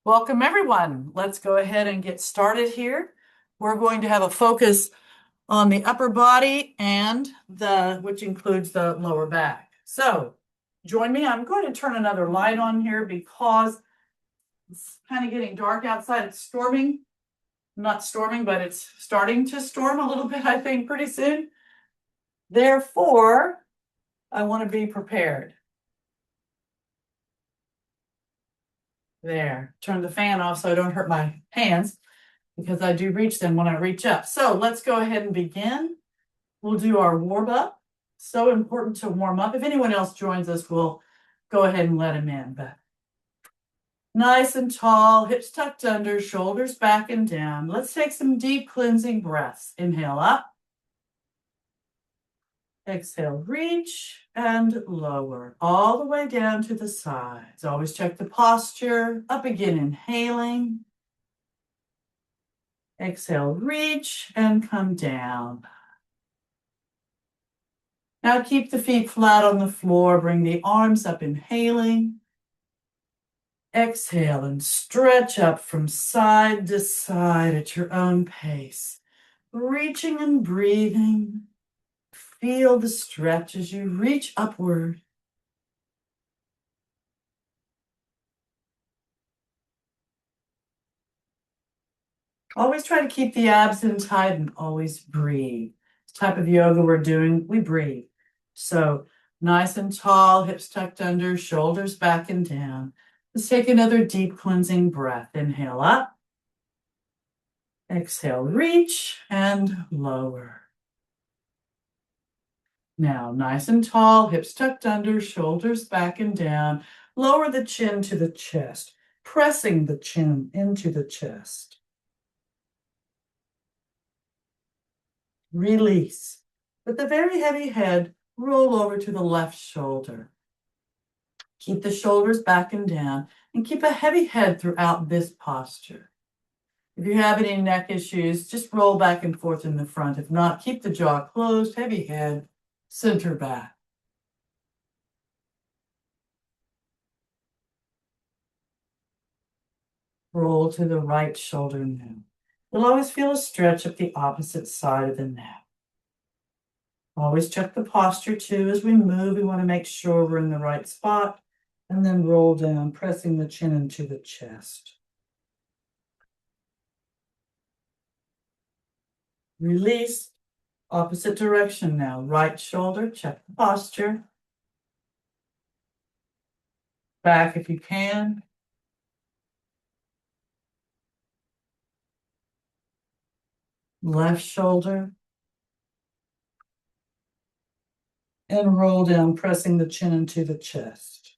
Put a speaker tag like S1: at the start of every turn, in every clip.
S1: Welcome everyone. Let's go ahead and get started here. We're going to have a focus on the upper body and which includes the lower back. So join me. I'm going to turn another light on here because it's kind of getting dark outside. It's storming, not storming, but it's starting to storm a little bit, I think, pretty soon. Therefore, I want to be prepared. There, turn the fan off so I don't hurt my hands because I do reach them when I reach up. So let's go ahead and begin. We'll do our warm up. So important to warm up. If anyone else joins us, we'll go ahead and let them in. But nice and tall, hips tucked under, shoulders back and down. Let's take some deep cleansing breaths. Inhale up. Exhale, reach and lower all the way down to the sides. Always check the posture. Up again, inhaling. Exhale, reach and come down. Now keep the feet flat on the floor. Bring the arms up, inhaling. Exhale and stretch up from side to side at your own pace. Reaching and breathing. Feel the stretch as you reach upward. Always try to keep the abs in tight and always breathe. This type of yoga we're doing, we breathe. So nice and tall, hips tucked under, shoulders back and down. Let's take another deep cleansing breath. Inhale up. Exhale, reach and lower. Now, nice and tall, hips tucked under, shoulders back and down. Lower the chin to the chest, pressing the chin into the chest. Release. With the very heavy head, roll over to the left shoulder. Keep the shoulders back and down, and keep a heavy head throughout this posture. If you have any neck issues, just roll back and forth in the front. If not, keep the jaw closed, heavy head, center back. Roll to the right shoulder now. You'll always feel a stretch up the opposite side of the neck. Always check the posture too. As we move, we want to make sure we're in the right spot. And then roll down, pressing the chin into the chest. Release. Opposite direction now. Right shoulder, check the posture. Back if you can. Left shoulder. And roll down, pressing the chin into the chest.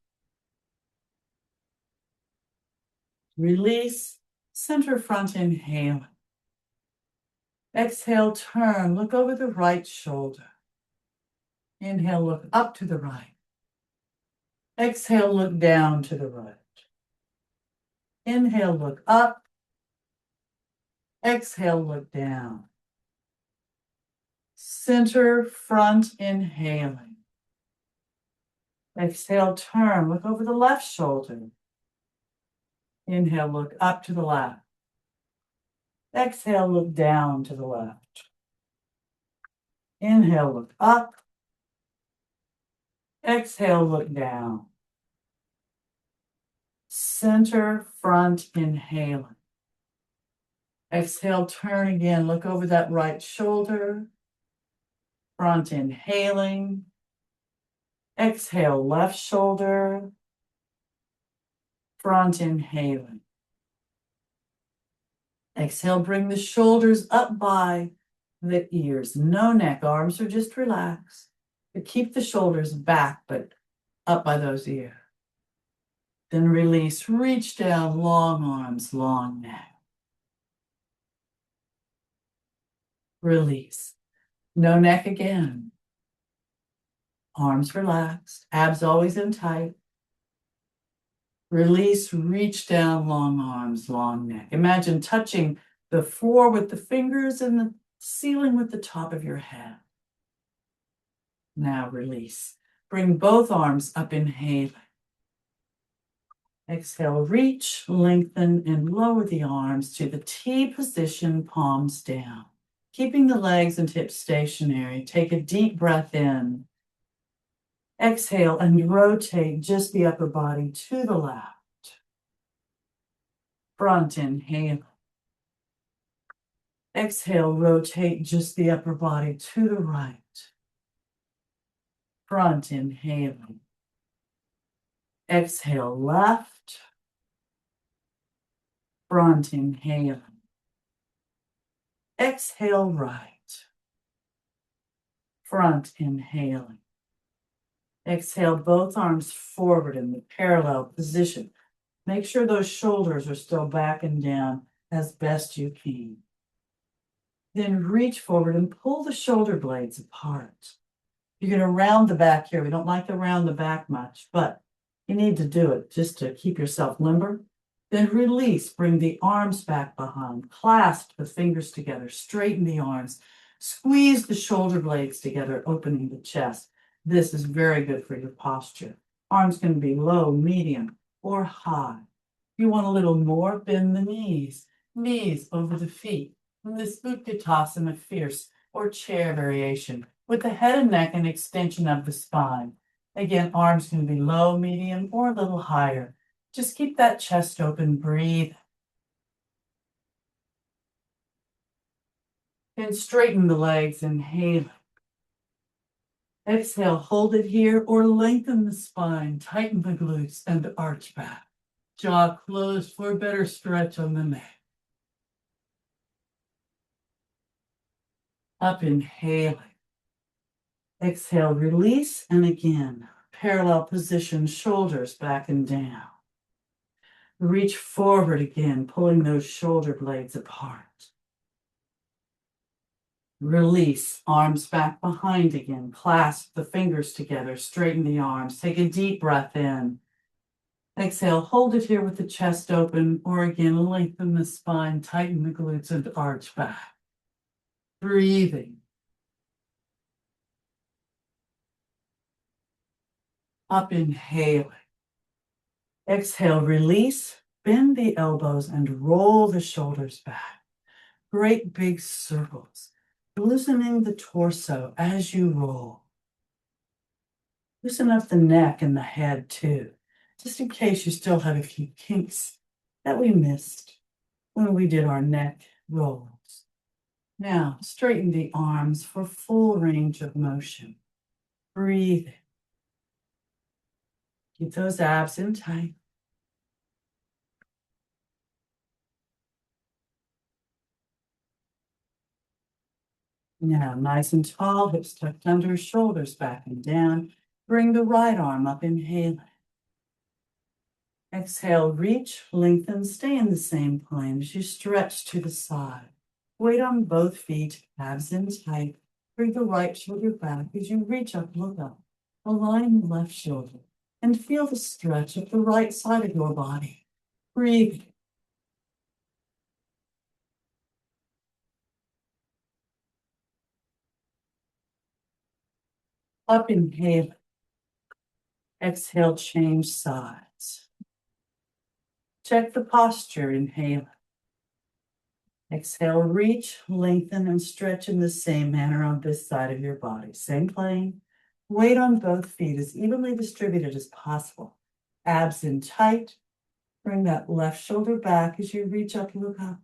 S1: Release. Center front, inhale. Exhale, turn, look over the right shoulder. Inhale, look up to the right. Exhale, look down to the right. Inhale, look up. Exhale, look down. Center front, inhaling. Exhale, turn, look over the left shoulder. Inhale, look up to the left. Exhale, look down to the left. Inhale, look up. Exhale, look down. Center front, inhaling. Exhale, turn again. Look over that right shoulder. Front, inhaling. Exhale, left shoulder. Front, inhaling. Exhale, bring the shoulders up by the ears. No neck, arms are just relaxed. But keep the shoulders back, but up by those ears. Then release, reach down, long arms, long neck. Release. No neck again. Arms relaxed, abs always in tight. Release, reach down, long arms, long neck. Imagine touching the floor with the fingers and the ceiling with the top of your head. Now release. Bring both arms up, inhaling. Exhale, reach, lengthen, and lower the arms to the T position, palms down. Keeping the legs and hips stationary, take a deep breath in. Exhale and rotate just the upper body to the left. Front inhale. Exhale, rotate just the upper body to the right. Front inhaling. Exhale, left. Front inhaling. Exhale, right. Front inhaling. Exhale, both arms forward in the parallel position. Make sure those shoulders are still back and down as best you can. Then reach forward and pull the shoulder blades apart. You're going to round the back here. We don't like to round the back much, but you need to do it just to keep yourself limber. Then release, bring the arms back behind, clasp the fingers together, straighten the arms, squeeze the shoulder blades together, opening the chest. This is very good for your posture. Arms can be low, medium, or high. If you want a little more, bend the knees over the feet. In this Utkatasana, fierce or chair variation, with the head and neck an extension of the spine. Again, arms can be low, medium, or a little higher. Just keep that chest open, breathe. And straighten the legs, inhale. Exhale, hold it here or lengthen the spine, tighten the glutes and arch back. Jaw closed for a better stretch on the neck. Up, inhaling. Exhale, release, and again, parallel position, shoulders back and down. Reach forward again, pulling those shoulder blades apart. Release, arms back behind again. Clasp the fingers together, straighten the arms. Take a deep breath in. Exhale, hold it here with the chest open, or again, lengthen the spine, tighten the glutes, and arch back. Breathing. Up, inhaling. Exhale, release, bend the elbows and roll the shoulders back. Great big circles, loosening the torso as you roll. Loosen up the neck and the head too, just in case you still have a few kinks that we missed when we did our neck rolls. Now, straighten the arms for full range of motion. Breathe. Keep those abs in tight. Now, nice and tall, hips tucked under, shoulders back and down. Bring the right arm up, inhaling. Exhale, reach, lengthen, stay in the same plane as you stretch to the side. Weight on both feet, abs in tight. Bring the right shoulder back as you reach up, look up. Align the left shoulder and feel the stretch of the right side of your body. Breathe. Up, inhale. Exhale, change sides. Check the posture, inhale. Exhale, reach, lengthen, and stretch in the same manner on this side of your body. Same plane. Weight on both feet as evenly distributed as possible. Abs in tight. Bring that left shoulder back as you reach up, look up.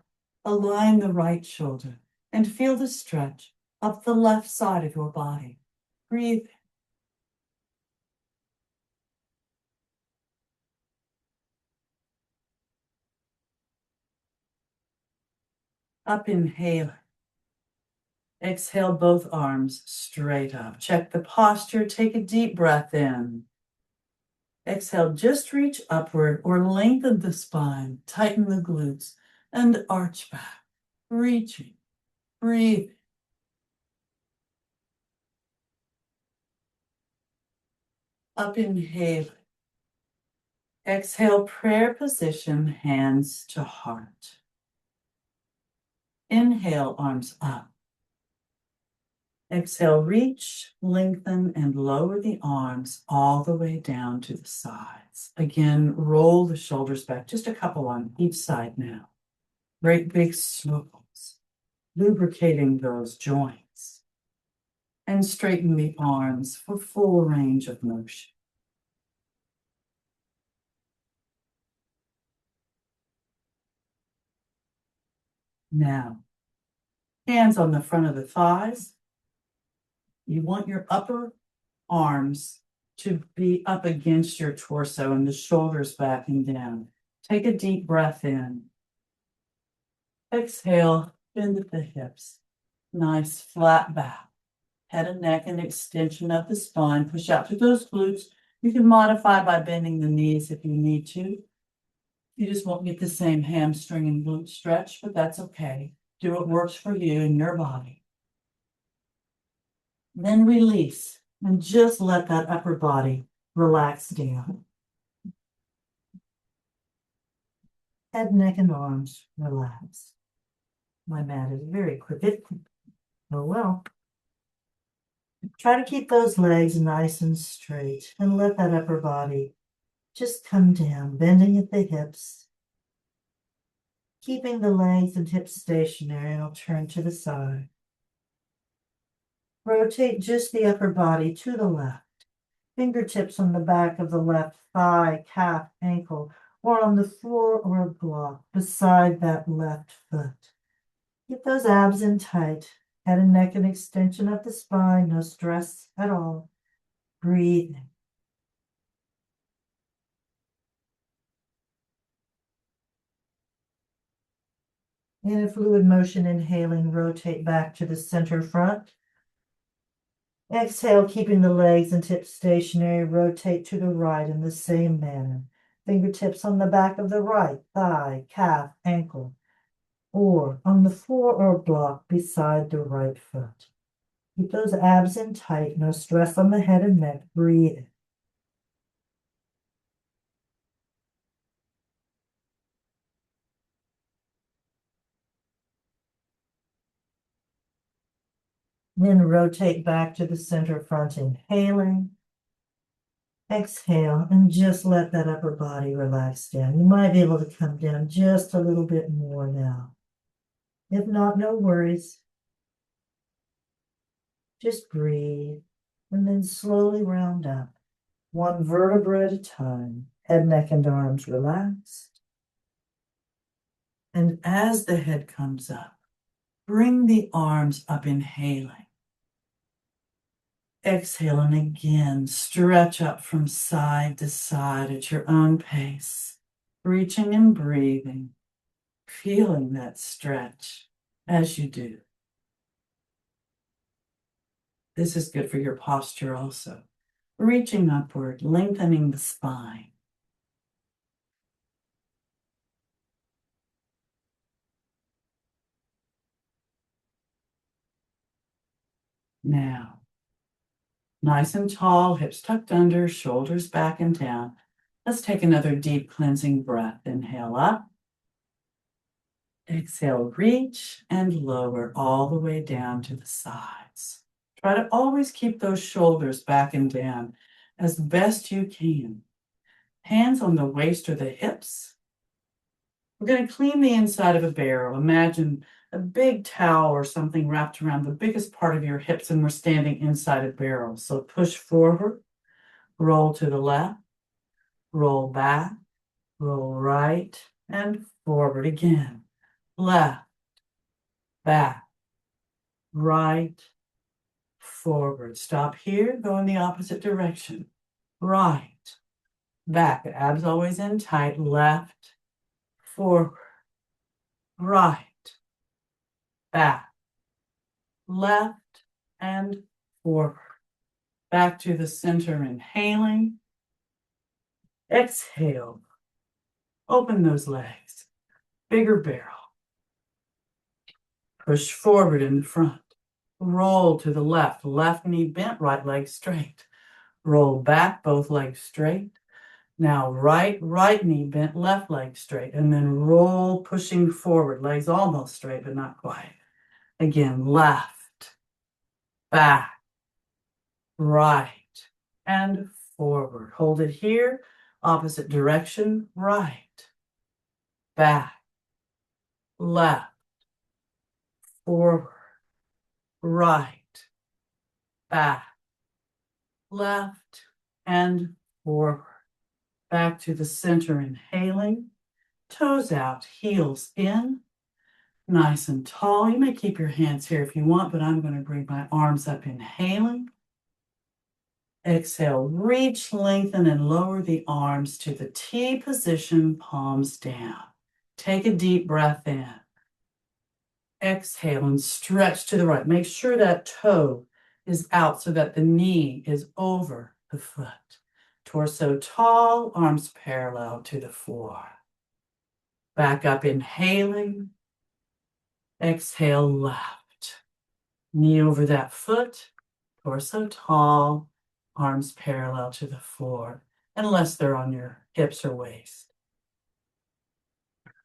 S1: Align the right shoulder and feel the stretch up the left side of your body. Breathe. Up, inhale. Exhale, both arms straight up. Check the posture. Take a deep breath in. Exhale, just reach upward or lengthen the spine. Tighten the glutes and arch back. Reaching. Breathe. Up, inhale. Exhale, prayer position, hands to heart. Inhale, arms up. Exhale, reach, lengthen, and lower the arms all the way down to the sides. Again, roll the shoulders back, just a couple on each side now. Great big swivels, lubricating those joints. And straighten the arms for full range of motion. Now, hands on the front of the thighs. You want your upper arms to be up against your torso and the shoulders backing down. Take a deep breath in. Exhale, bend at the hips. Nice flat back. Head and neck and extension of the spine. Push out through those glutes. You can modify by bending the knees if you need to. You just won't get the same hamstring and glute stretch, but that's okay. Do what works for you and your body. Then release and just let that upper body relax down. Head, neck, and arms relax. My mat is very crooked. Oh well. Try to keep those legs nice and straight and let that upper body just come down, bending at the hips. Keeping the legs and hips stationary, and I'll turn to the side. Rotate just the upper body to the left. Fingertips on the back of the left thigh, calf, ankle, or on the floor or a block beside that left foot. Keep those abs in tight. Head and neck and extension of the spine, no stress at all. Breathing. In a fluid motion, inhaling, rotate back to the center front. Exhale, keeping the legs and hips stationary, rotate to the right in the same manner. Fingertips on the back of the right thigh, calf, ankle, or on the floor or block beside the right foot. Keep those abs in tight, no stress on the head and neck. Breathe. Then rotate back to the center front, inhaling. Exhale, and just let that upper body relax down. You might be able to come down just a little bit more now. If not, no worries. Just breathe, and then slowly round up, one vertebra at a time. Head, neck, and arms relaxed. And as the head comes up, bring the arms up, inhaling. Exhale, and again, stretch up from side to side at your own pace, reaching and breathing, feeling that stretch as you do. This is good for your posture also. Reaching upward, lengthening the spine. Now, nice and tall, hips tucked under, shoulders back and down. Let's take another deep cleansing breath. Inhale up. Exhale, reach and lower all the way down to the sides. Try to always keep those shoulders back and down as best you can. Hands on the waist or the hips. We're going to clean the inside of a barrel. Imagine a big towel or something wrapped around the biggest part of your hips, and we're standing inside a barrel. So push forward, roll to the left, roll back, roll right, and forward again. Left, back, right, forward. Stop here, go in the opposite direction. Right, back, abs always in tight, left, forward, right, back, left, and forward. Back to the center, inhaling. Exhale. Open those legs. Bigger barrel. Push forward in the front. Roll to the left. Left knee bent, right leg straight. Roll back, both legs straight. Now right knee bent, left leg straight. And then roll, pushing forward. Legs almost straight, but not quite. Again, left, back, right, and forward. Hold it here, opposite direction, right, back, left, forward, right, back, left, and forward. Back to the center, inhaling, toes out, heels in, nice and tall. You may keep your hands here if you want, but I'm going to bring my arms up, inhaling. Exhale, reach, lengthen, and lower the arms to the T position, palms down. Take a deep breath in. Exhale and stretch to the right. Make sure that toe is out so that the knee is over the foot. Torso tall, arms parallel to the floor. Back up, inhaling. Exhale, left. Knee over that foot, torso tall, arms parallel to the floor, unless they're on your hips or waist.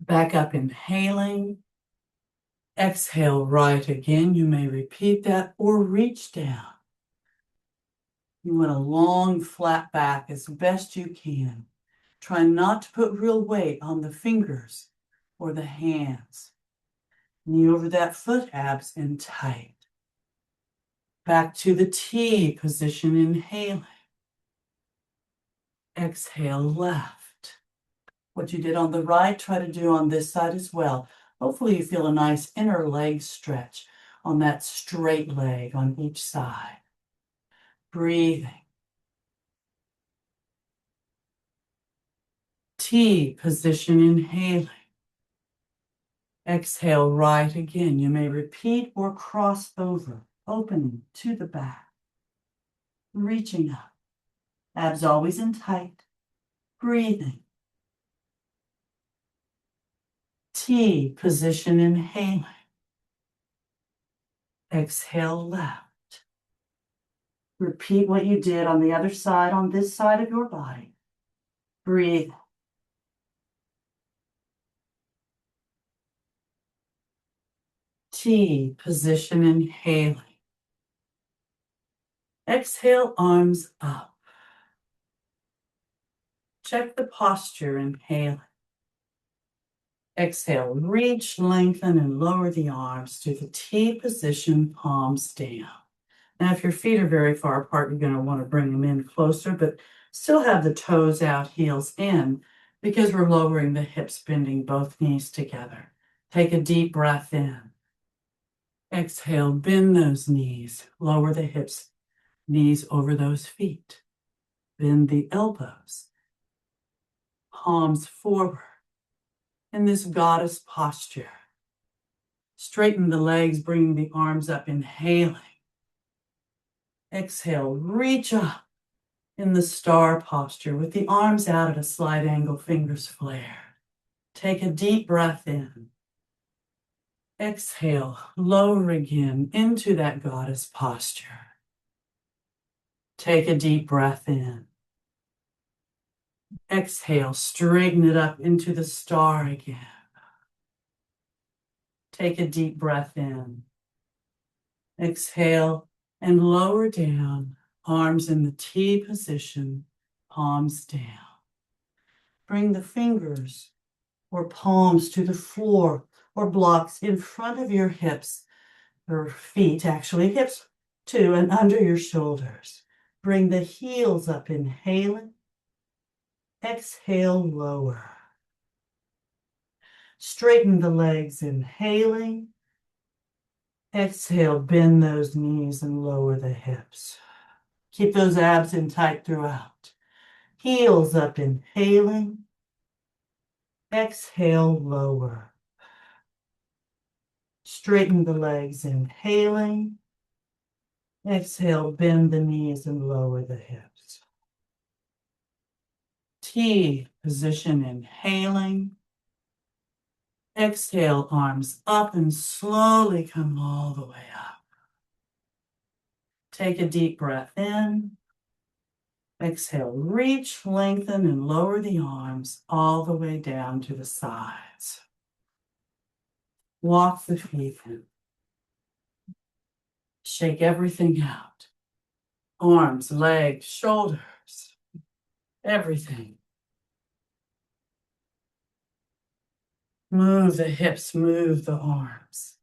S1: Back up, inhaling. Exhale, right again. You may repeat that or reach down. You want a long, flat back as best you can. Try not to put real weight on the fingers or the hands. Knee over that foot, abs in tight. Back to the T position, inhaling. Exhale, left. What you did on the right, try to do on this side as well. Hopefully you feel a nice inner leg stretch on that straight leg on each side. Breathing. T position, inhaling. Exhale, right again. You may repeat or cross over, opening to the back. Reaching up. Abs always in tight. Breathing. T position, inhaling. Exhale, left. Repeat what you did on the other side, on this side of your body. Breathe. T position, inhaling. Exhale, arms up. Check the posture, inhaling. Exhale, reach, lengthen, and lower the arms to the T position, palms down. Now, if your feet are very far apart, you're going to want to bring them in closer, but still have the toes out, heels in, because we're lowering the hips, bending both knees together. Take a deep breath in. Exhale, bend those knees, lower the hips, knees over those feet. Bend the elbows, palms forward in this goddess posture. Straighten the legs, bring the arms up, inhaling. Exhale, reach up in the star posture with the arms out at a slight angle, fingers flare. Take a deep breath in. Exhale, lower again into that goddess posture. Take a deep breath in. Exhale, straighten it up into the star again. Take a deep breath in. Exhale and lower down, arms in the T position, palms down. Bring the fingers or palms to the floor or blocks in front of your hips, or feet actually, hips to and under your shoulders. Bring the heels up, inhaling. Exhale, lower. Straighten the legs, inhaling. Exhale, bend those knees and lower the hips. Keep those abs in tight throughout. Heels up, inhaling. Exhale, lower. Straighten the legs, inhaling. Exhale, bend the knees and lower the hips. T position, inhaling. Exhale, arms up and slowly come all the way up. Take a deep breath in. Exhale, reach, lengthen, and lower the arms all the way down to the sides. Walk the feet in. Shake everything out. Arms, legs, shoulders, everything. Move the hips, move the arms.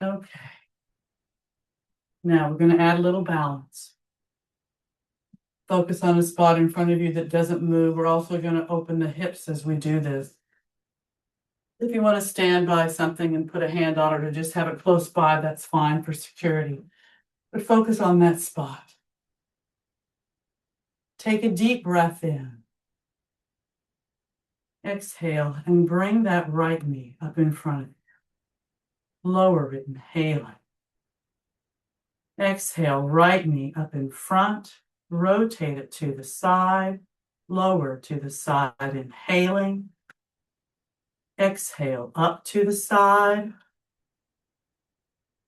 S1: Okay. Now we're going to add a little balance. Focus on a spot in front of you that doesn't move. We're also going to open the hips as we do this. If you want to stand by something and put a hand on it or just have it close by, that's fine for security. But focus on that spot. Take a deep breath in. Exhale and bring that right knee up in front of you. Lower it, inhaling. Exhale, right knee up in front. Rotate it to the side. Lower to the side, inhaling. Exhale, up to the side.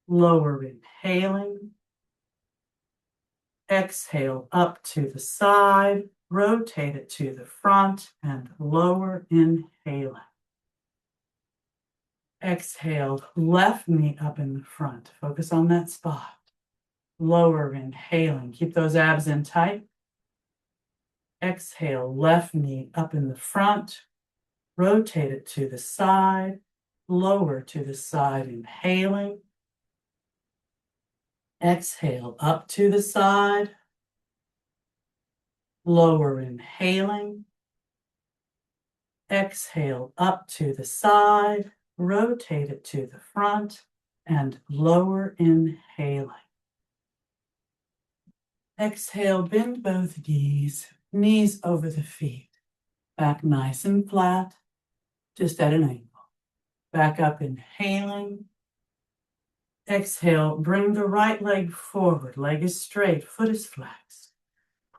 S1: Lower, inhaling. Exhale, up to the side. Rotate it to the front and lower, inhaling. Exhale, left knee up in the front. Focus on that spot. Lower, inhaling. Keep those abs in tight. Exhale, left knee up in the front. Rotate it to the side. Lower to the side, inhaling. Exhale, up to the side. Lower, inhaling. Exhale, up to the side. Rotate it to the front and lower, inhaling. Exhale, bend both knees, knees over the feet. Back nice and flat, just at an angle. Back up, inhaling. Exhale, bring the right leg forward. Leg is straight, foot is flexed.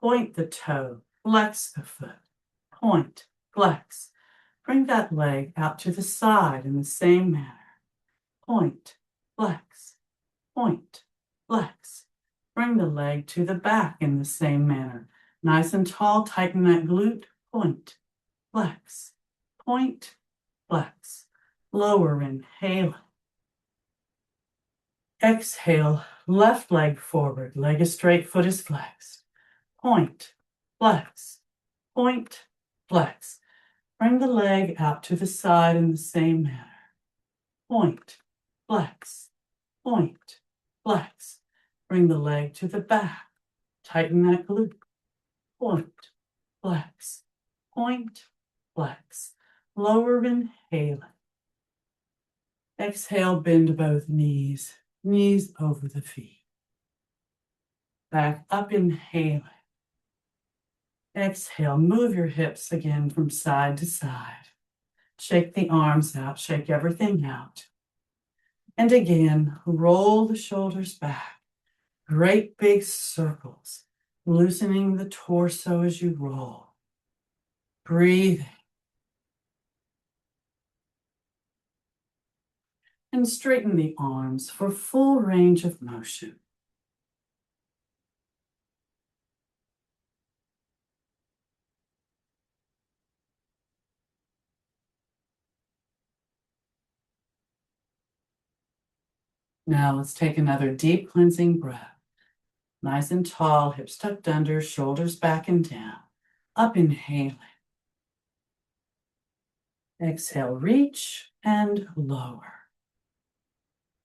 S1: Point the toe, flex the foot. Point, flex. Bring that leg out to the side in the same manner. Point, flex, point, flex. Bring the leg to the back in the same manner. Nice and tall, tighten that glute. Point, flex, point, flex. Lower, inhaling. Exhale, left leg forward. Leg is straight, foot is flexed. Point, flex, point, flex. Bring the leg out to the side in the same manner. Point, flex, point, flex. Bring the leg to the back. Tighten that glute. Point, flex, point, flex. Lower, inhaling. Exhale, bend both knees, knees over the feet. Back up, inhaling. Exhale, move your hips again from side to side. Shake the arms out, shake everything out. And again, roll the shoulders back. Great big circles, loosening the torso as you roll. Breathing. And straighten the arms for full range of motion. Now let's take another deep cleansing breath. Nice and tall, hips tucked under, shoulders back and down. Up, inhaling. Exhale, reach and lower.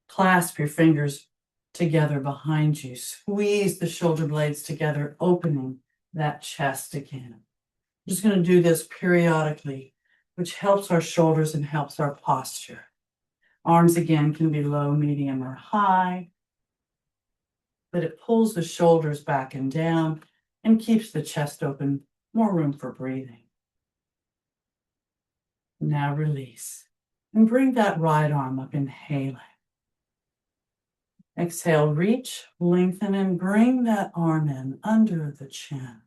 S1: Clasp your fingers together behind you. Squeeze the shoulder blades together, opening that chest again. I'm just going to do this periodically, which helps our shoulders and helps our posture. Arms again can be low, medium, or high, but it pulls the shoulders back and down and keeps the chest open, more room for breathing. Now release and bring that right arm up, inhaling. Exhale, reach, lengthen, and bring that arm in under the chin.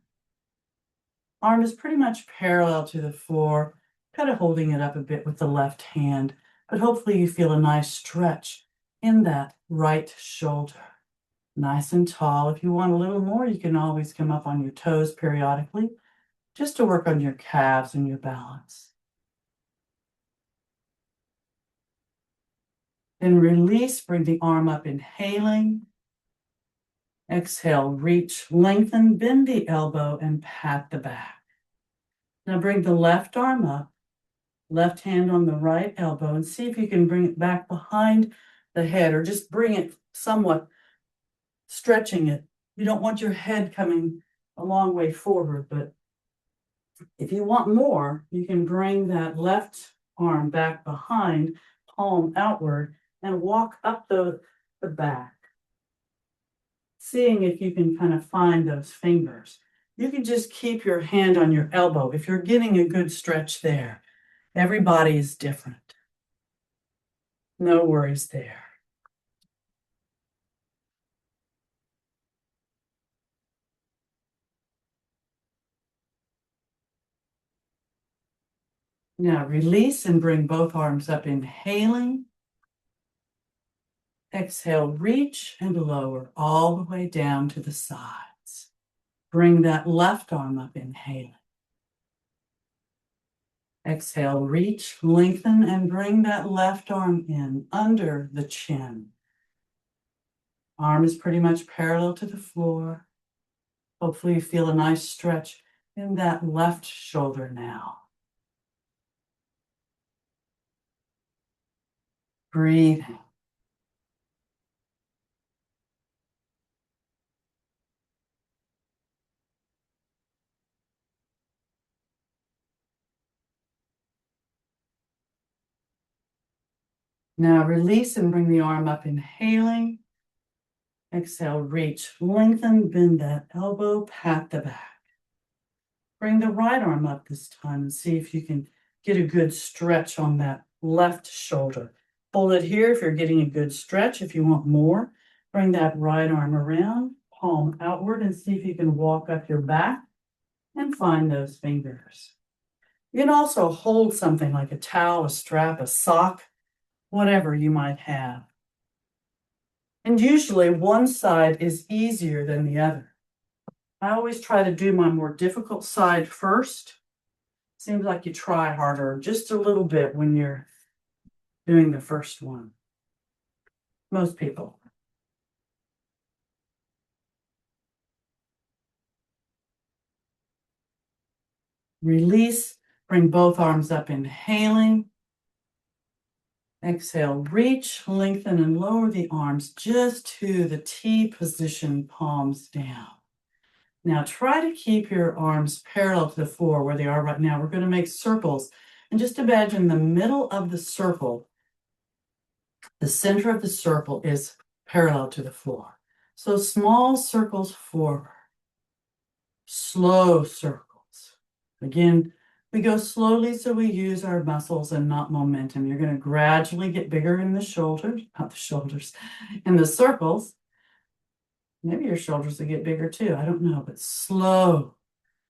S1: Arm is pretty much parallel to the floor, kind of holding it up a bit with the left hand, but hopefully you feel a nice stretch in that right shoulder. Nice and tall. If you want a little more, you can always come up on your toes periodically, just to work on your calves and your balance. Then release, bring the arm up, inhaling. Exhale, reach, lengthen, bend the elbow, and pat the back. Now bring the left arm up, left hand on the right elbow, and see if you can bring it back behind the head, or just bring it somewhat, stretching it. You don't want your head coming a long way forward, but if you want more, you can bring that left arm back behind, palm outward, and walk up the back, seeing if you can kind of find those fingers. You can just keep your hand on your elbow if you're getting a good stretch there. Everybody is different. No worries there. Now release and bring both arms up, inhaling. Exhale, reach and lower all the way down to the sides. Bring that left arm up, inhaling. Exhale, reach, lengthen, and bring that left arm in under the chin. Arm is pretty much parallel to the floor. Hopefully you feel a nice stretch in that left shoulder now. Breathing. Now release and bring the arm up, inhaling. Exhale, reach, lengthen, bend that elbow, pat the back. Bring the right arm up this time and see if you can get a good stretch on that left shoulder. Hold it here if you're getting a good stretch. If you want more, bring that right arm around, palm outward, and see if you can walk up your back and find those fingers. You can also hold something like a towel, a strap, a sock, whatever you might have. And usually one side is easier than the other. I always try to do my more difficult side first. Seems like you try harder just a little bit when you're doing the first one. Most people. Release, bring both arms up, inhaling. Exhale, reach, lengthen, and lower the arms just to the T position, palms down. Now try to keep your arms parallel to the floor where they are right now. We're going to make circles. And just imagine the middle of the circle, the center of the circle is parallel to the floor. So small circles forward, slow circles. Again, we go slowly so we use our muscles and not momentum. You're going to gradually get bigger in the shoulders, not the shoulders, in the circles. Maybe your shoulders will get bigger too. I don't know, but slow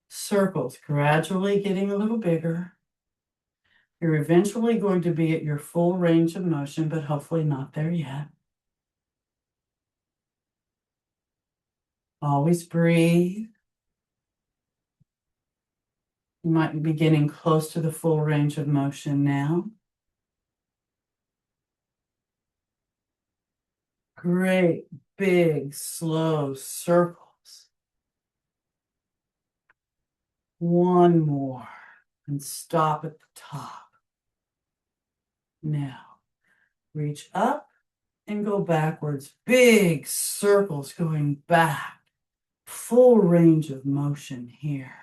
S1: circles, gradually getting a little bigger. You're eventually going to be at your full range of motion, but hopefully not there yet. Always breathe. You might be getting close to the full range of motion now. Great, big, slow circles. One more, and stop at the top. Now, reach up and go backwards. Big circles going back. Full range of motion here.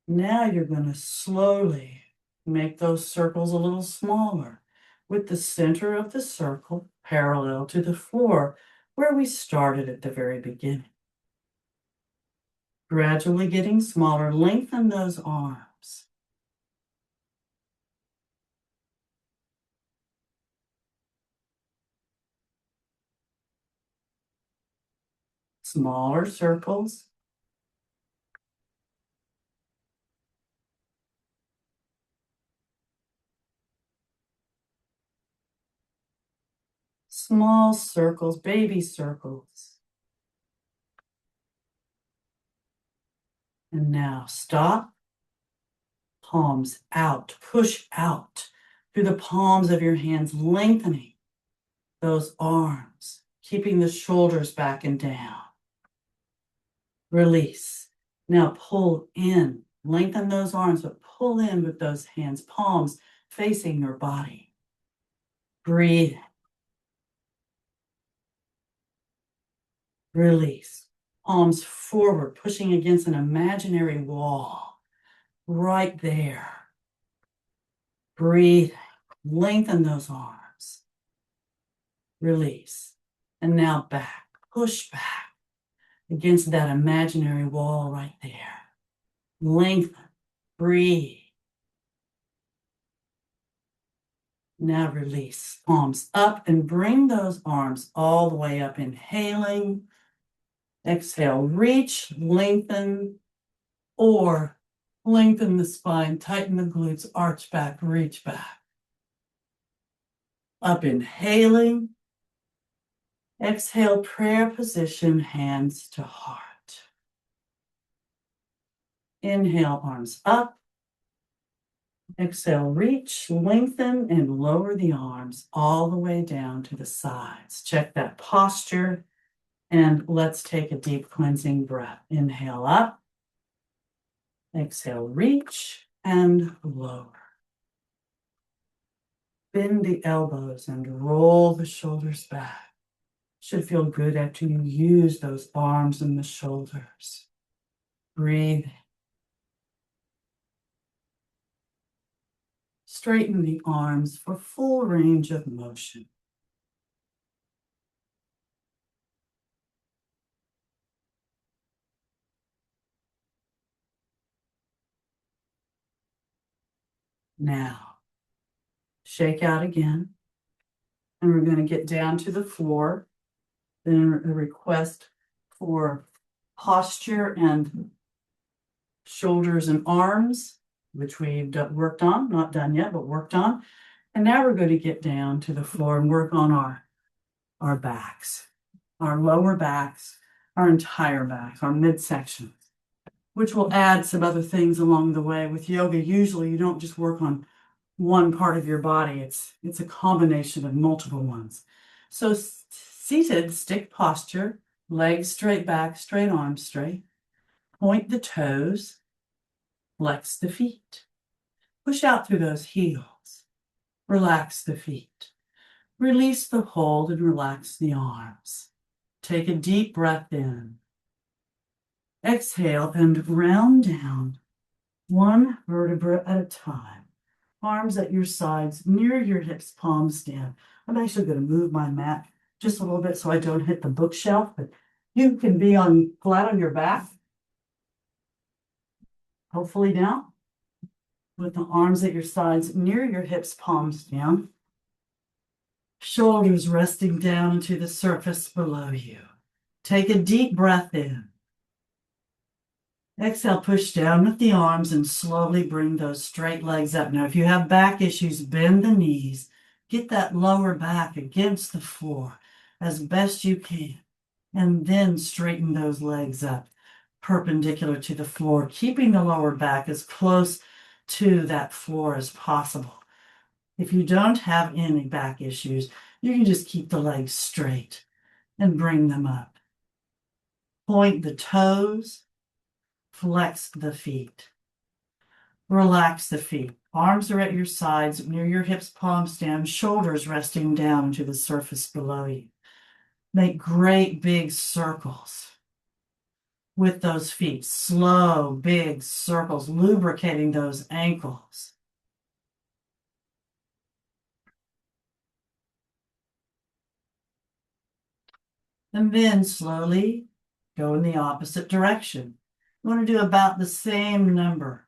S1: Now you're going to slowly make those circles a little smaller with the center of the circle parallel to the floor where we started at the very beginning. Gradually getting smaller, lengthen those arms. Smaller circles. Small circles, baby circles. And now stop. Palms out, push out. through the palms of your hands, lengthening those arms, keeping the shoulders back and down. Release. Now pull in, lengthen those arms, but pull in with those hands, palms facing your body. Breathe. Release. Palms forward, pushing against an imaginary wall. Right there. Breathe. Lengthen those arms. Release. And now back. Push back against that imaginary wall right there. Lengthen. Breathe. Now release. Palms up and bring those arms all the way up. Inhaling. Exhale. Reach, lengthen, or lengthen the spine, tighten the glutes, arch back, reach back. Up, inhaling. Exhale, prayer position, hands to heart. Inhale, arms up. Exhale, reach, lengthen, and lower the arms all the way down to the sides. Check that posture, and let's take a deep cleansing breath. Inhale up. Exhale, reach and lower. Bend the elbows and roll the shoulders back. Should feel good after you use those arms and the shoulders. Breathe. Straighten the arms for full range of motion. Now, shake out again. And we're going to get down to the floor. Then a request for posture and shoulders and arms, which we've worked on, not done yet, but worked on. And now we're going to get down to the floor and work on our backs, our lower backs, our entire backs, our midsection, which will add some other things along the way. With yoga, usually you don't just work on one part of your body. It's a combination of multiple ones. So seated, stick posture, legs straight back, straight arms straight. Point the toes, flex the feet. Push out through those heels. Relax the feet. Release the hold and relax the arms. Take a deep breath in. Exhale and round down, one vertebra at a time. Arms at your sides, near your hips, palms down. I'm actually going to move my mat just a little bit so I don't hit the bookshelf, but you can be flat on your back. Hopefully now, with the arms at your sides, near your hips, palms down. Shoulders resting down into the surface below you. Take a deep breath in. Exhale, push down with the arms and slowly bring those straight legs up. Now, if you have back issues, bend the knees. Get that lower back against the floor as best you can. And then straighten those legs up perpendicular to the floor, keeping the lower back as close to that floor as possible. If you don't have any back issues, you can just keep the legs straight and bring them up. Point the toes, flex the feet. Relax the feet. Arms are at your sides, near your hips, palms down, shoulders resting down into the surface below you. Make great big circles with those feet. Slow, big circles, lubricating those ankles. And then slowly go in the opposite direction. You want to do about the same number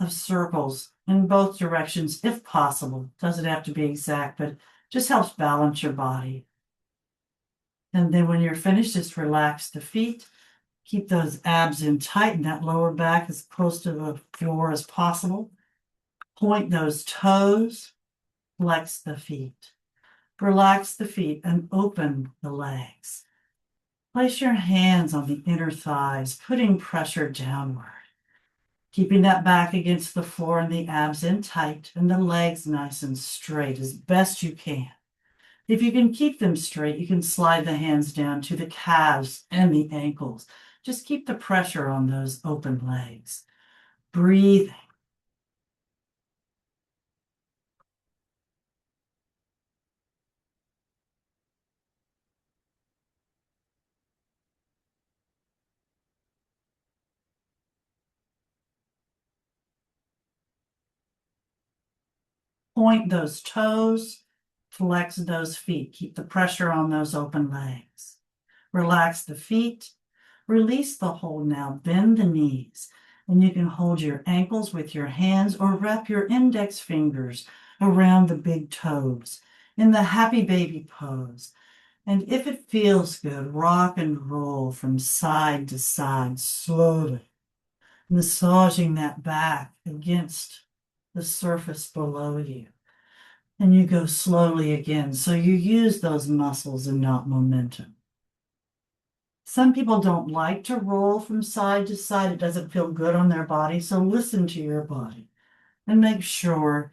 S1: of circles in both directions, if possible. Doesn't have to be exact, but just helps balance your body. And then when you're finished, just relax the feet. Keep those abs in tight and that lower back as close to the floor as possible. Point those toes, flex the feet. Relax the feet and open the legs. Place your hands on the inner thighs, putting pressure downward. Keeping that back against the floor and the abs in tight and the legs nice and straight as best you can. If you can keep them straight, you can slide the hands down to the calves and the ankles. Just keep the pressure on those open legs. Breathing. Point those toes, flex those feet. Keep the pressure on those open legs. Relax the feet. Release the hold now. Bend the knees. And you can hold your ankles with your hands or wrap your index fingers around the big toes in the happy baby pose. And if it feels good, rock and roll from side to side slowly, massaging that back against the surface below you. And you go slowly again. So you use those muscles and not momentum. Some people don't like to roll from side to side. It doesn't feel good on their body. So listen to your body and make sure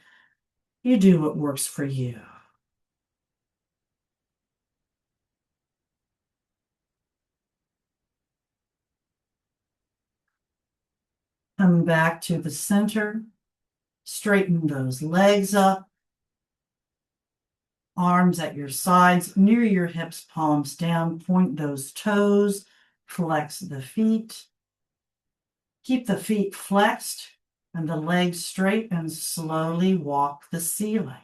S1: you do what works for you. Come back to the center. Straighten those legs up. Arms at your sides, near your hips, palms down. Point those toes. Flex the feet. Keep the feet flexed and the legs straight and slowly walk the ceiling.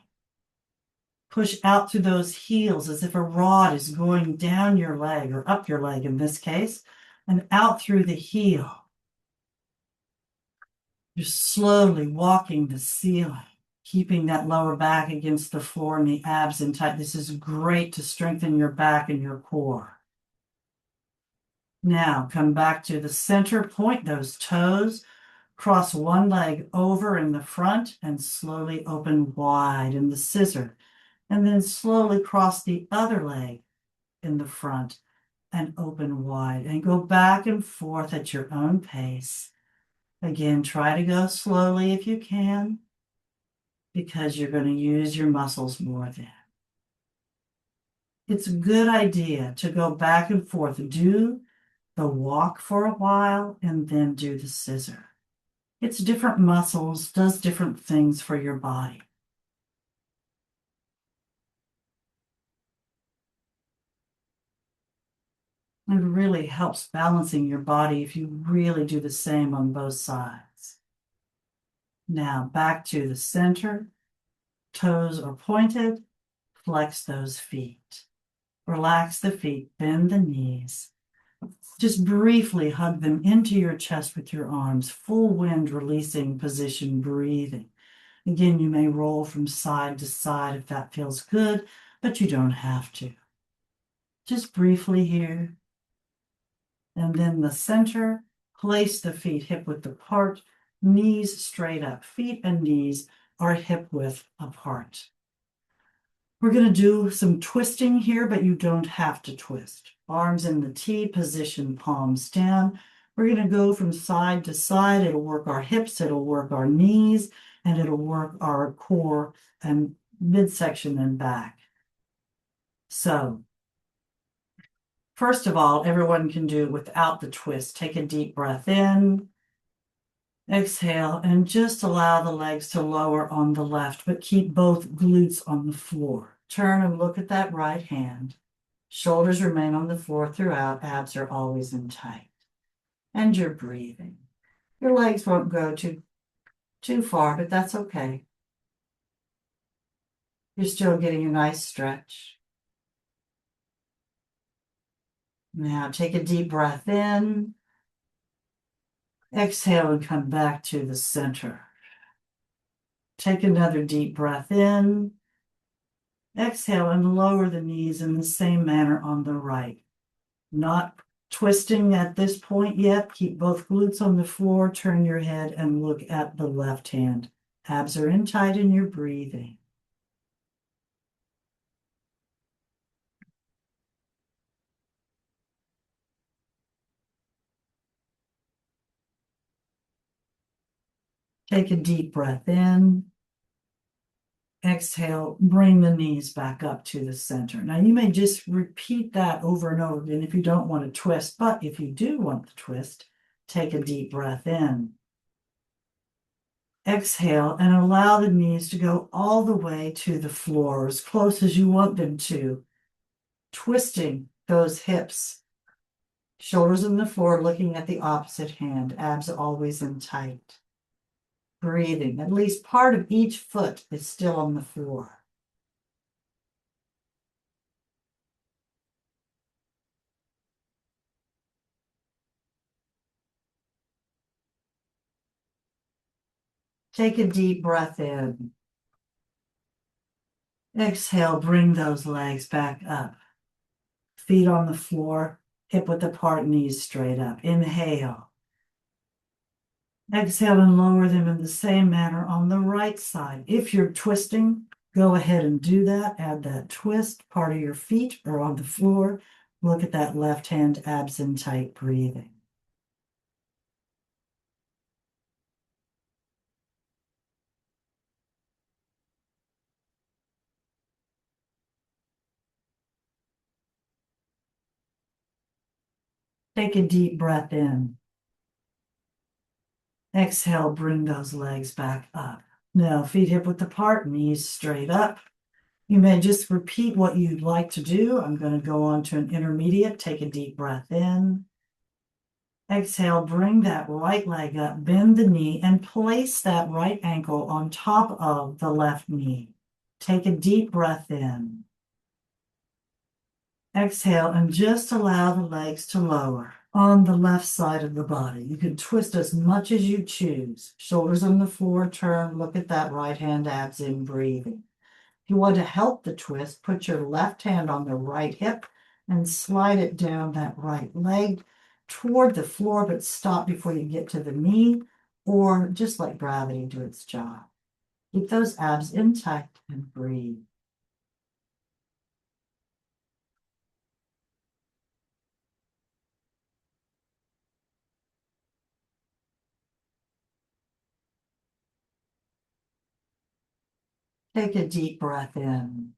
S1: Push out through those heels as if a rod is going down your leg, or up your leg in this case, and out through the heel. You're slowly walking the ceiling, keeping that lower back against the floor and the abs in tight. This is great to strengthen your back and your core. Now come back to the center, point those toes, cross one leg over in the front and slowly open wide in the scissor. And then slowly cross the other leg in the front and open wide. And go back and forth at your own pace. Again, try to go slowly if you can, because you're going to use your muscles more then. It's a good idea to go back and forth. Do the walk for a while and then do the scissor. It's different muscles, does different things for your body. It really helps balancing your body if you really do the same on both sides. Now back to the center. Toes are pointed. Flex those feet. Relax the feet, bend the knees. Just briefly hug them into your chest with your arms. Full wind releasing position, breathing. Again, you may roll from side to side if that feels good, but you don't have to. Just briefly here. And then the center, place the feet hip width apart, knees straight up. Feet and knees are hip width apart. We're going to do some twisting here, but you don't have to twist. Arms in the T position, palms down. We're going to go from side to side. It'll work our hips, it'll work our knees, and it'll work our core and midsection and back. So, first of all, everyone can do it without the twist. Take a deep breath in, exhale, and just allow the legs to lower on the left, but keep both glutes on the floor. Turn and look at that right hand. Shoulders remain on the floor throughout. Abs are always in tight. And you're breathing. Your legs won't go too far, but that's okay. You're still getting a nice stretch. Now take a deep breath in. Exhale and come back to the center. Take another deep breath in. Exhale and lower the knees in the same manner on the right. Not twisting at this point yet. Keep both glutes on the floor. Turn your head and look at the left hand. Abs are in tight and you're breathing. Take a deep breath in. Exhale, bring the knees back up to the center. Now you may just repeat that over and over again if you don't want to twist, but if you do want to twist, take a deep breath in. Exhale and allow the knees to go all the way to the floor, as close as you want them to, twisting those hips. Shoulders on the floor, looking at the opposite hand, abs always in tight. Breathing, at least part of each foot is still on the floor. Take a deep breath in. Exhale, bring those legs back up. Feet on the floor, hip width apart, knees straight up. Inhale. Exhale and lower them in the same manner on the right side. If you're twisting, go ahead and do that. Add that twist, part of your feet are on the floor. Look at that left hand, abs in tight, breathing. Take a deep breath in. Exhale, bring those legs back up. Now, feet hip width apart, knees straight up. You may just repeat what you'd like to do. I'm going to go on to an intermediate. Take a deep breath in. Exhale, bring that right leg up, bend the knee, and place that right ankle on top of the left knee. Take a deep breath in. Exhale, and just allow the legs to lower on the left side of the body. You can twist as much as you choose. Shoulders on the floor, turn, look at that right hand, abs in, breathing. If you want to help the twist, put your left hand on the right hip and slide it down that right leg toward the floor, but stop before you get to the knee, or just let gravity do its job. Keep those abs intact and breathe. Take a deep breath in.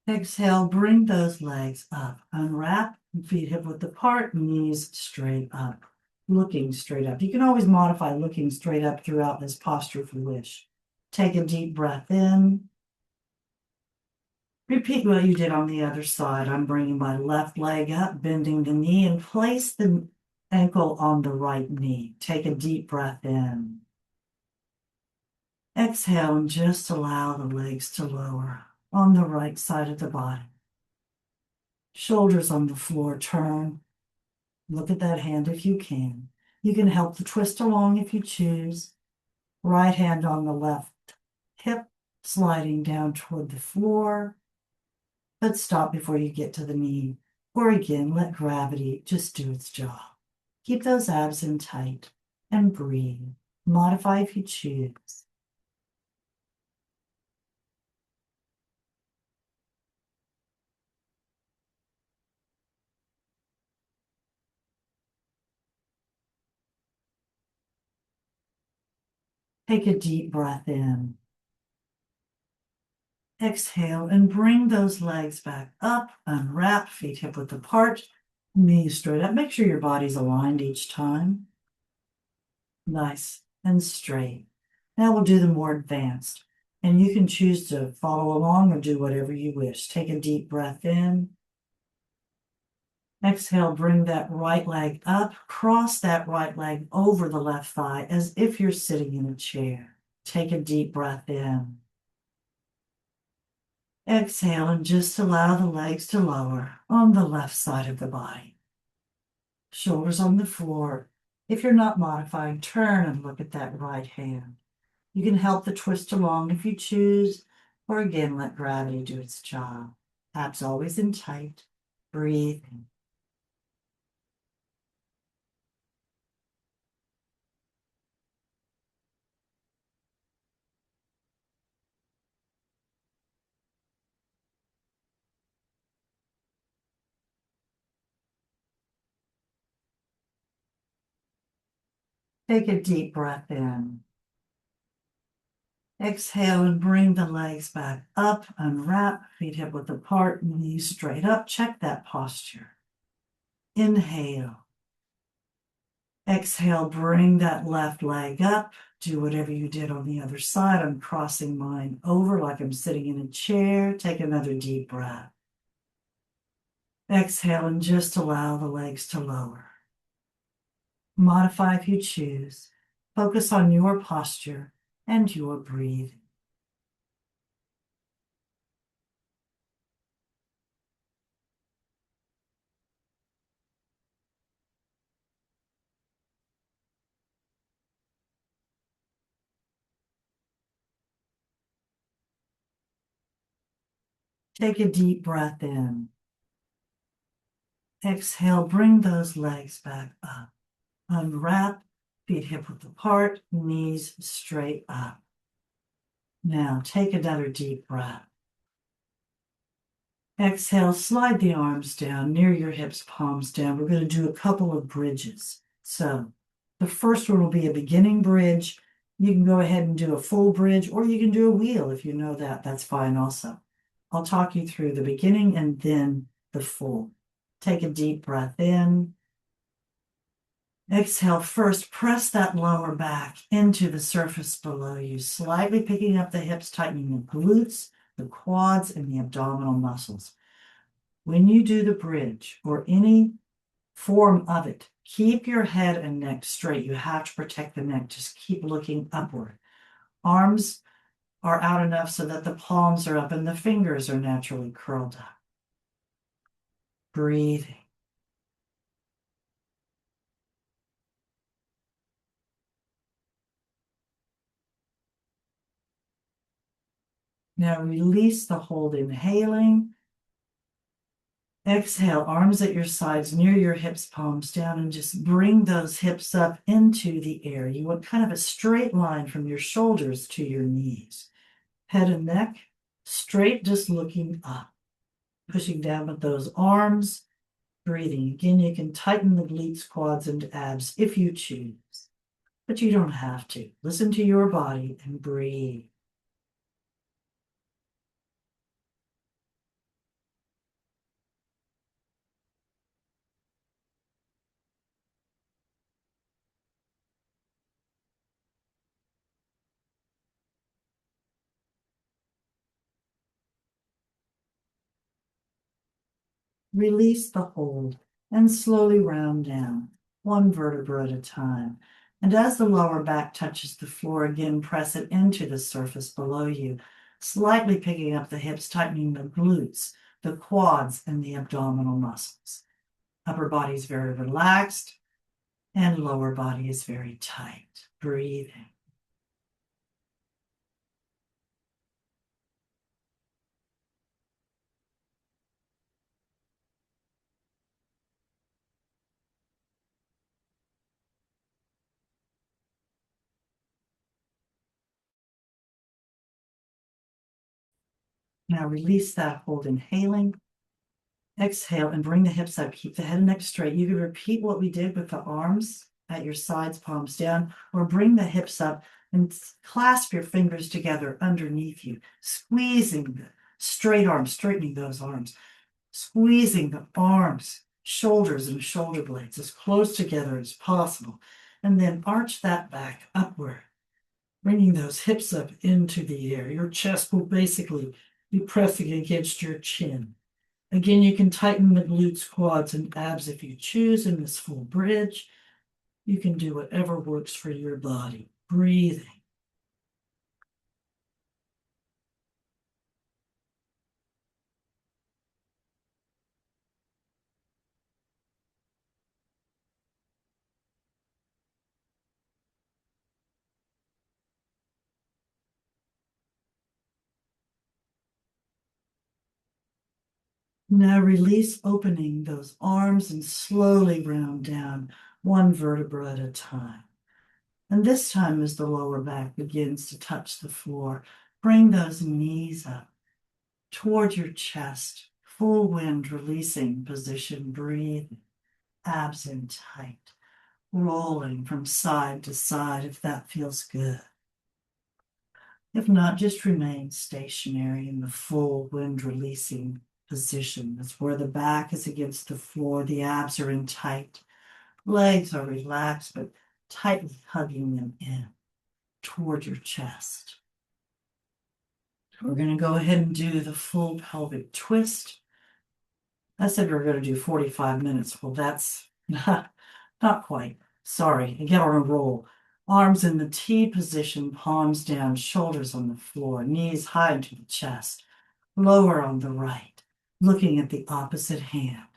S1: Exhale, bring those legs up. Unwrap, feet hip width apart, knees straight up. Looking straight up. You can always modify looking straight up throughout this posture if you wish. Take a deep breath in. Repeat what you did on the other side. I'm bringing my left leg up, bending the knee, and place the ankle on the right knee. Take a deep breath in. Exhale and just allow the legs to lower on the right side of the body. Shoulders on the floor, turn. Look at that hand if you can. You can help the twist along if you choose. Right hand on the left hip, sliding down toward the floor. But stop before you get to the knee. Or again, let gravity just do its job. Keep those abs in tight and breathe. Modify if you choose. Take a deep breath in. Exhale and bring those legs back up. Unwrap, feet hip width apart, knees straight up. Make sure your body's aligned each time. Nice and straight. Now we'll do the more advanced. And you can choose to follow along or do whatever you wish. Take a deep breath in. Exhale, bring that right leg up. Cross that right leg over the left thigh as if you're sitting in a chair. Take a deep breath in. Exhale and just allow the legs to lower on the left side of the body. Shoulders on the floor. If you're not modifying, turn and look at that right hand. You can help the twist along if you choose, or again, let gravity do its job. Abs always in tight. Breathing. Take a deep breath in. Exhale and bring the legs back up, unwrap, feet hip width apart, knees straight up. Check that posture. Inhale. Exhale, bring that left leg up. Do whatever you did on the other side. I'm crossing mine over like I'm sitting in a chair. Take another deep breath. Exhale and just allow the legs to lower. Modify if you choose. Focus on your posture and your breathing. Take a deep breath in. Exhale, bring those legs back up. Unwrap, feet hip width apart, knees straight up. Now take another deep breath. Exhale, slide the arms down near your hips, palms down. We're going to do a couple of bridges. So the first one will be a beginning bridge. You can go ahead and do a full bridge, or you can do a wheel if you know that. That's fine also. I'll talk you through the beginning and then the full. Take a deep breath in. Exhale, first press that lower back into the surface below you, slightly picking up the hips, tightening the glutes, the quads, and the abdominal muscles. When you do the bridge or any form of it, keep your head and neck straight. You have to protect the neck. Just keep looking upward. Arms are out enough so that the palms are up and the fingers are naturally curled up. Breathing. Now release the hold, inhaling. Exhale, arms at your sides, near your hips, palms down, and just bring those hips up into the air. You want kind of a straight line from your shoulders to your knees. Head and neck straight, just looking up. Pushing down with those arms, breathing. Again, you can tighten the glutes, quads, and abs if you choose, but you don't have to. Listen to your body and breathe. Release the hold and slowly round down, one vertebra at a time. And as the lower back touches the floor, again, press it into the surface below you, slightly picking up the hips, tightening the glutes, the quads, and the abdominal muscles. Upper body is very relaxed, and lower body is very tight. Breathing. Now release that hold, inhaling. Exhale and bring the hips up. Keep the head and neck straight. You can repeat what we did with the arms at your sides, palms down, or bring the hips up and clasp your fingers together underneath you, squeezing the straight arms, straightening those arms, squeezing the arms, shoulders, and shoulder blades as close together as possible. And then arch that back upward, bringing those hips up into the air. Your chest will basically be pressing against your chin. Again, you can tighten the glutes, quads, and abs if you choose in this full bridge. You can do whatever works for your body. Breathing. Now release, opening those arms and slowly round down, one vertebra at a time. And this time, as the lower back begins to touch the floor, bring those knees up toward your chest. Full wind releasing position. Breathe. Abs in tight. rolling from side to side if that feels good. If not, just remain stationary in the full wind releasing position. That's where the back is against the floor, the abs are in tight, legs are relaxed, but tightly hugging them in toward your chest. We're going to go ahead and do the full pelvic twist. I said we we're going to do 45 minutes. Well, that's not quite. Sorry, I get on a roll. Arms in the T position, palms down, shoulders on the floor, knees high into the chest, lower on the right, looking at the opposite hand.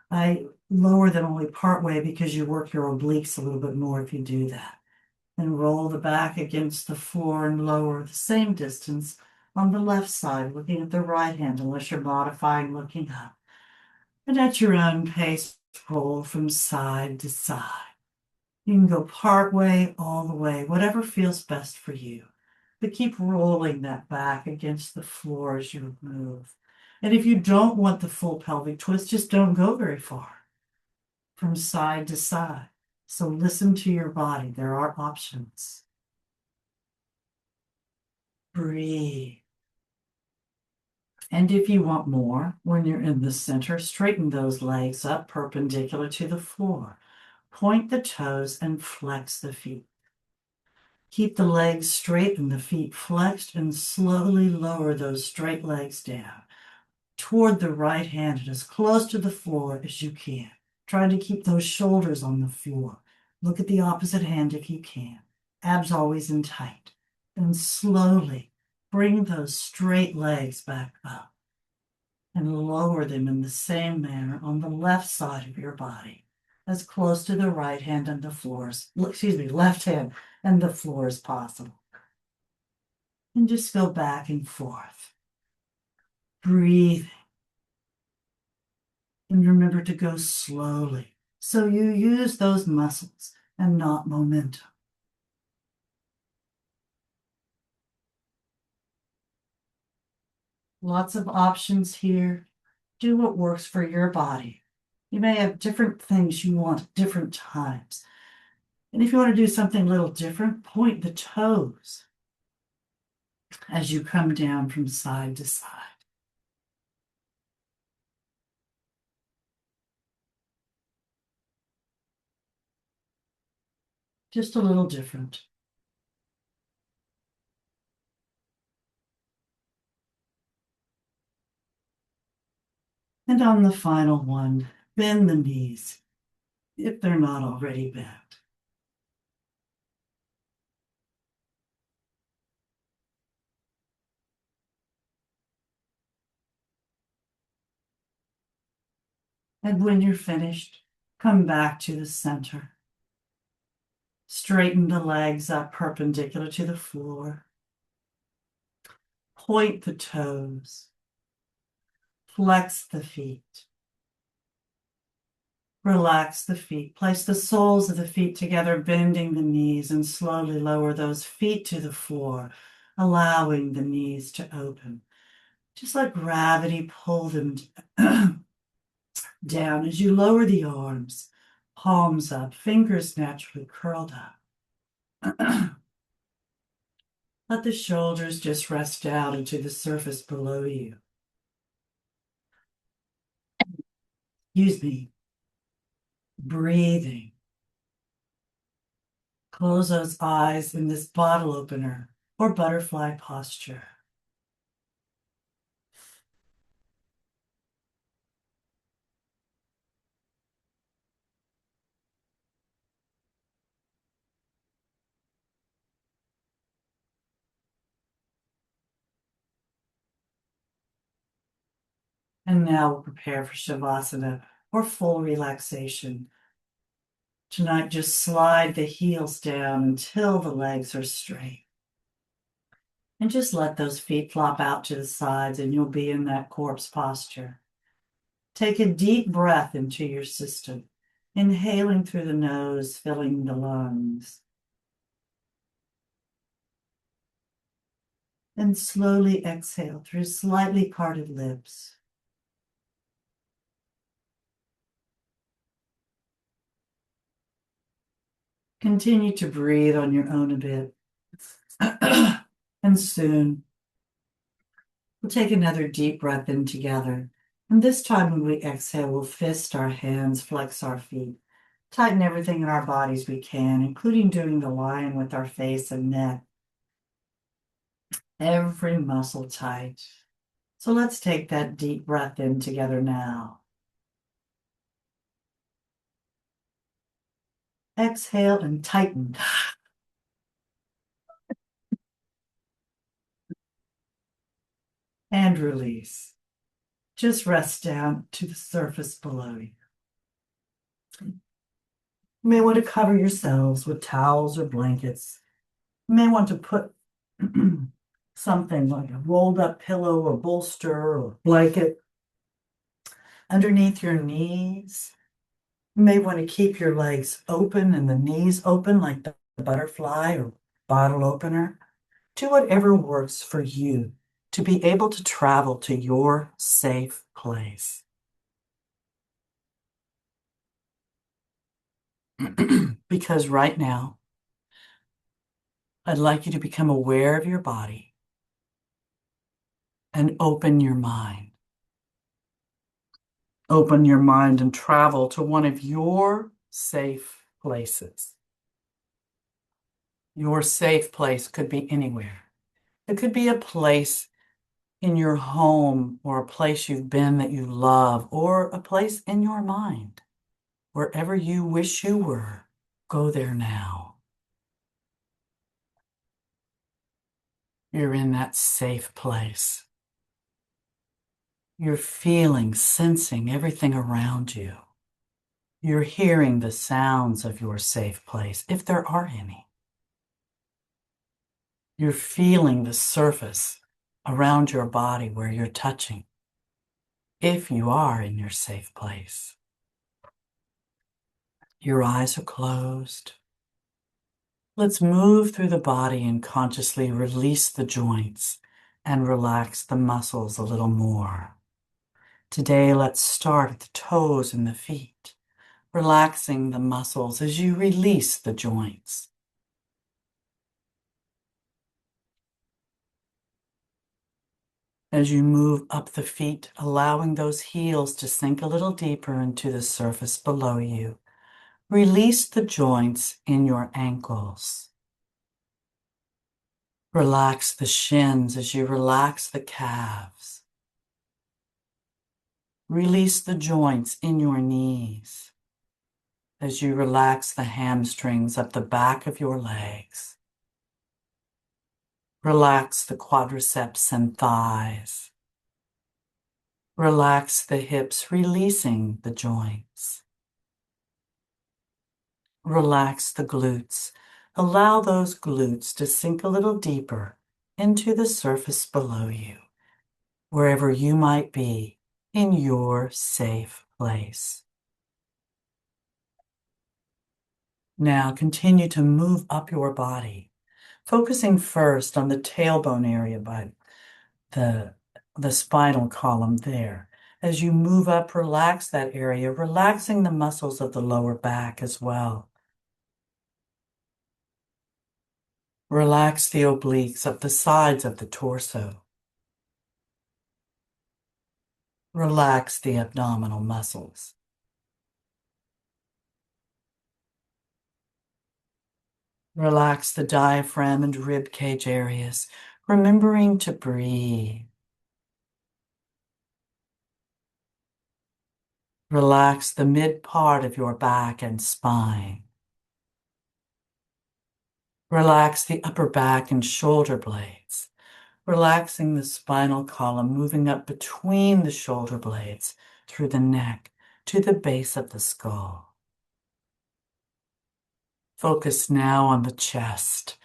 S1: I lower them only part way because you work your obliques a little bit more if you do that. Then roll the back against the floor and lower the same distance on the left side, looking at the right hand, unless you're modifying looking up. And at your own pace, roll from side to side. You can go part way, all the way, whatever feels best for you. But keep rolling that back against the floor as you move. And if you don't want the full pelvic twist, just don't go very far from side to side. So listen to your body. There are options. Breathe. And if you want more, when you're in the center, straighten those legs up perpendicular to the floor. Point the toes and flex the feet. Keep the legs straight and the feet flexed and slowly lower those straight legs down toward the right hand and as close to the floor as you can. Try to keep those shoulders on the floor. Look at the opposite hand if you can. Abs always in tight. And slowly bring those straight legs back up and lower them in the same manner on the left side of your body, as close to the right hand and the floors, left hand and the floor as possible. And just go back and forth. Breathing. And remember to go slowly, so you use those muscles and not momentum. Lots of options here. Do what works for your body. You may have different things you want at different times. And if you want to do something a little different, point the toes as you come down from side to side. Just a little different. And on the final one, bend the knees if they're not already bent. And when you're finished, come back to the center. Straighten the legs up perpendicular to the floor. Point the toes. Flex the feet. Relax the feet. Place the soles of the feet together, bending the knees, and slowly lower those feet to the floor, allowing the knees to open. Just let gravity pull them down as you lower the arms, palms up, fingers naturally curled up. Let the shoulders just rest down into the surface below you. Excuse me. Breathing. Close those eyes in this bottle opener or butterfly posture. And now we'll prepare for Shavasana or full relaxation. Tonight, just slide the heels down until the legs are straight. And just let those feet flop out to the sides and you'll be in that corpse posture. Take a deep breath into your system, inhaling through the nose, filling the lungs. And slowly exhale through slightly parted lips. Continue to breathe on your own a bit. And soon we'll take another deep breath in together. And this time when we exhale, we'll fist our hands, flex our feet, tighten everything in our bodies we can, including doing the lion with our face and neck. Every muscle tight. So let's take that deep breath in together now. Exhale and tighten. And release. Just rest down to the surface below you. You may want to cover yourselves with towels or blankets. You may want to put something like a rolled up pillow or bolster or blanket underneath your knees. You may want to keep your legs open and the knees open like the butterfly or bottle opener. Do whatever works for you to be able to travel to your safe place. Because right now, I'd like you to become aware of your body and open your mind. Open your mind and travel to one of your safe places. Your safe place could be anywhere. It could be a place in your home or a place you've been that you love or a place in your mind. Wherever you wish you were, go there now. You're in that safe place. You're feeling, sensing everything around you. You're hearing the sounds of your safe place, if there are any. You're feeling the surface around your body where you're touching, if you are in your safe place. Your eyes are closed. Let's move through the body and consciously release the joints and relax the muscles a little more. Today, let's start at the toes and the feet, relaxing the muscles as you release the joints. As you move up the feet, allowing those heels to sink a little deeper into the surface below you, release the joints in your ankles. Relax the shins as you relax the calves. Release the joints in your knees as you relax the hamstrings up the back of your legs. Relax the quadriceps and thighs. Relax the hips, releasing the joints. Relax the glutes. Allow those glutes to sink a little deeper into the surface below you, wherever you might be in your safe place. Now continue to move up your body, focusing first on the tailbone area by the spinal column there. As you move up, relax that area, relaxing the muscles of the lower back as well. Relax the obliques up the sides of the torso. Relax the abdominal muscles. Relax the diaphragm and rib cage areas, remembering to breathe. Relax the mid part of your back and spine. Relax the upper back and shoulder blades, relaxing the spinal column, moving up between the shoulder blades, through the neck, to the base of the skull. Focus now on the chest.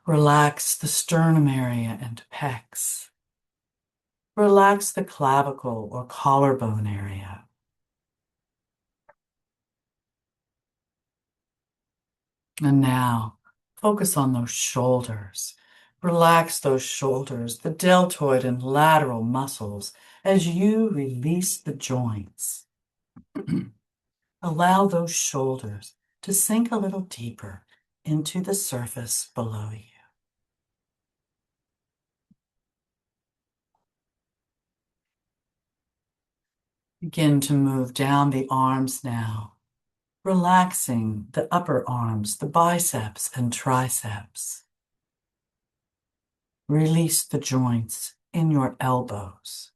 S1: Relax the sternum area and pecs. Relax the clavicle or collarbone area. And now, focus on those shoulders. Relax those shoulders, the deltoid and lateral muscles, as you release the joints. Allow those shoulders to sink a little deeper into the surface below you. Begin to move down the arms now, relaxing the upper arms, the biceps and triceps. Release the joints in your elbows.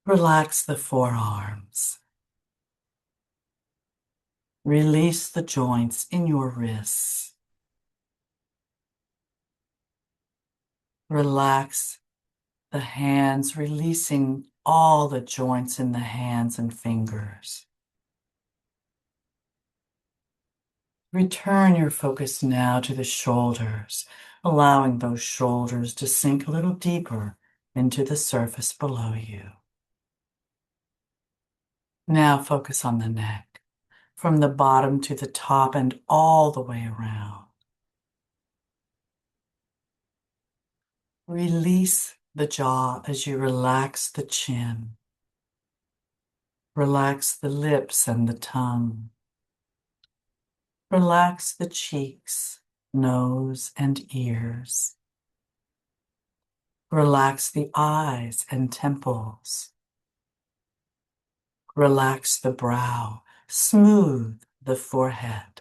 S1: Relax the forearms. Release the joints in your wrists. Relax the hands, releasing all the joints in the hands and fingers. Return your focus now to the shoulders, allowing those shoulders to sink a little deeper into the surface below you. Now focus on the neck, from the bottom to the top and all the way around. Release the jaw as you relax the chin. Relax the lips and the tongue. Relax the cheeks, nose, and ears. Relax the eyes and temples. Relax the brow, smooth the forehead.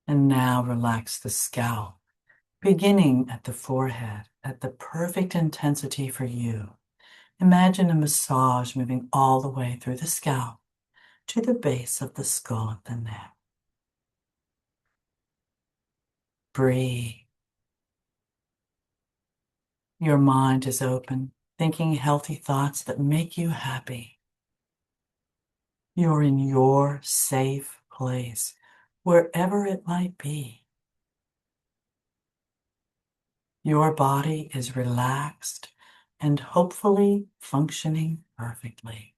S1: And now relax the scalp, beginning at the forehead, at the perfect intensity for you. Imagine a massage moving all the way through the scalp to the base of the skull of the neck. Breathe. Your mind is open, thinking healthy thoughts that make you happy. You're in your safe place, wherever it might be. Your body is relaxed and hopefully functioning perfectly.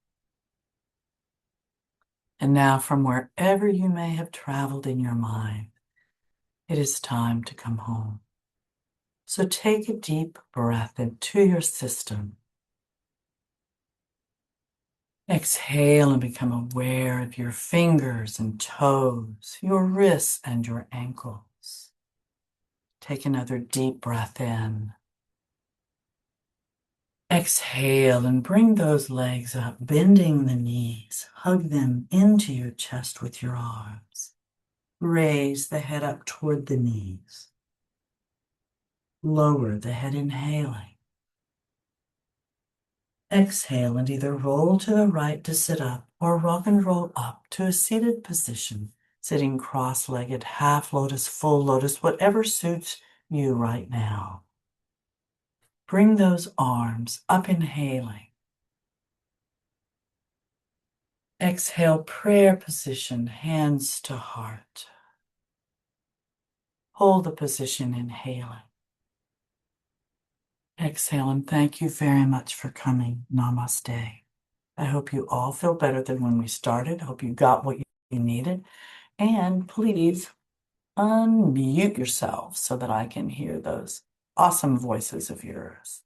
S1: And now, from wherever you may have traveled in your mind, it is time to come home. So take a deep breath into your system. Exhale and become aware of your fingers and toes, your wrists and your ankles. Take another deep breath in. Exhale and bring those legs up, bending the knees. Hug them into your chest with your arms. Raise the head up toward the knees. Lower the head, inhaling. Exhale and either roll to the right to sit up or rock and roll up to a seated position, sitting cross-legged, half lotus, full lotus, whatever suits you right now. Bring those arms up, inhaling. Exhale, prayer position, hands to heart. Hold the position, inhaling. Exhale, and thank you very much for coming. Namaste. I hope you all feel better than when we started. Hope you got what you needed. And please unmute yourself so that I can hear those awesome voices of yours.